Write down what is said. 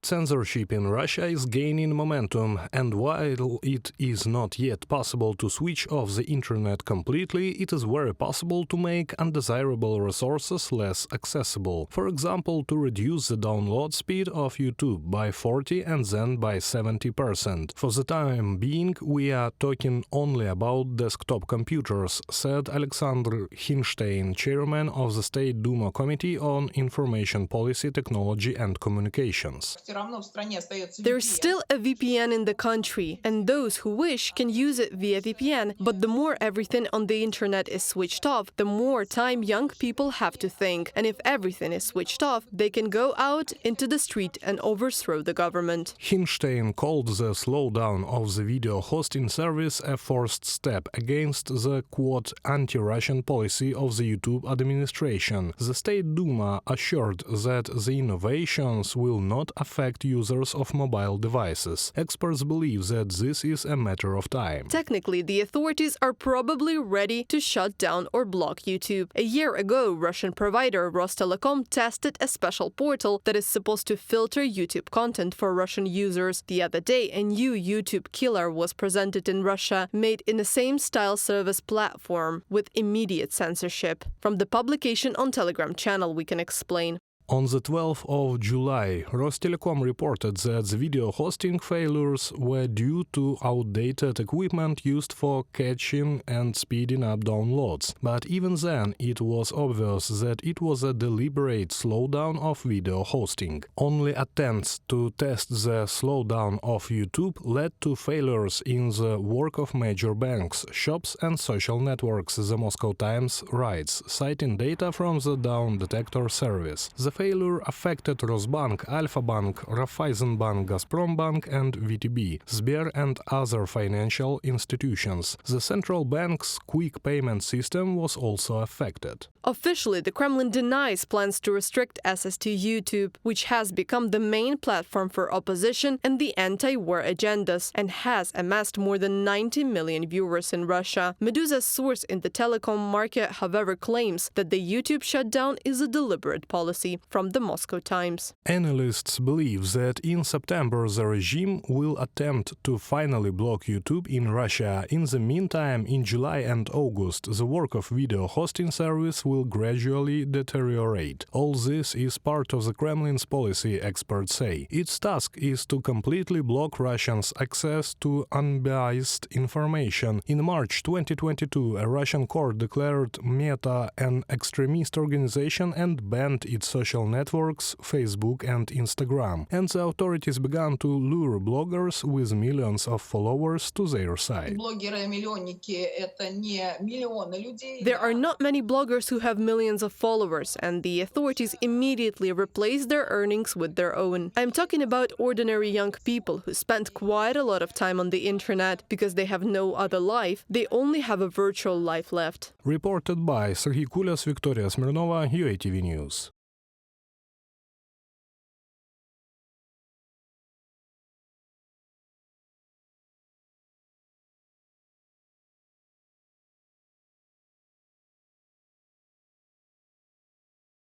Censorship in Russia is gaining momentum, and while it is not yet possible to switch off the internet completely, it is very possible to make undesirable resources less accessible. For example, to reduce the download speed of YouTube by 40 and then by 70%. For the time being, we are talking only about desktop computers, said Alexander Hinstein, chairman of the State Duma Committee on Information Policy, Technology and Communications. There's still a VPN in the country, and those who wish can use it via VPN, but the more everything on the internet is switched off, the more time young people have to think. And if everything is switched off, they can go out into the street and overthrow the government. Hinstein called the slowdown of the video hosting service a first step against the, quote, anti-Russian policy of the YouTube administration. The State Duma assured that the innovations will not affect users of mobile devices. Experts believe that this is a matter of time. Technically, the authorities are probably ready to shut down or block YouTube. A year ago, Russian provider Rostelecom tested a special portal that is supposed to filter YouTube content for Russian users. The other day, a new YouTube killer was presented in Russia, made in the same style service platform, with immediate censorship. From the publication on Telegram channel, we can explain. On the 12th of July, Rostelecom reported that the video hosting failures were due to outdated equipment used for catching and speeding up downloads. But even then, it was obvious that it was a deliberate slowdown of video hosting. Only attempts to test the slowdown of YouTube led to failures in the work of major banks, shops and social networks, the Moscow Times writes, citing data from the Down Detector service. The failure affected Rosbank, Alfa-Bank, Raiffeisenbank, Gazprombank and VTB, Sber and other financial institutions. The central bank's quick payment system was also affected. Officially, the Kremlin denies plans to restrict access to YouTube, which has become the main platform for opposition and the anti-war agendas, and has amassed more than 90 million viewers in Russia. Medusa's source in the telecom market, however, claims that the YouTube shutdown is a deliberate policy. From the Moscow Times. Analysts believe that in September the regime will attempt to finally block YouTube in Russia. In the meantime, in July and August, the work of video hosting service will gradually deteriorate. All this is part of the Kremlin's policy, experts say. Its task is to completely block Russians' access to unbiased information. In March 2022, a Russian court declared Meta an extremist organization and banned its social networks, Facebook and Instagram, and the authorities began to lure bloggers with millions of followers to their side. There are not many bloggers who have millions of followers, and the authorities immediately replace their earnings with their own. I'm talking about ordinary young people who spend quite a lot of time on the internet because they have no other life. They only have a virtual life left. Reported by Serhiy Kulyas, Victoria Smirnova, UATV News.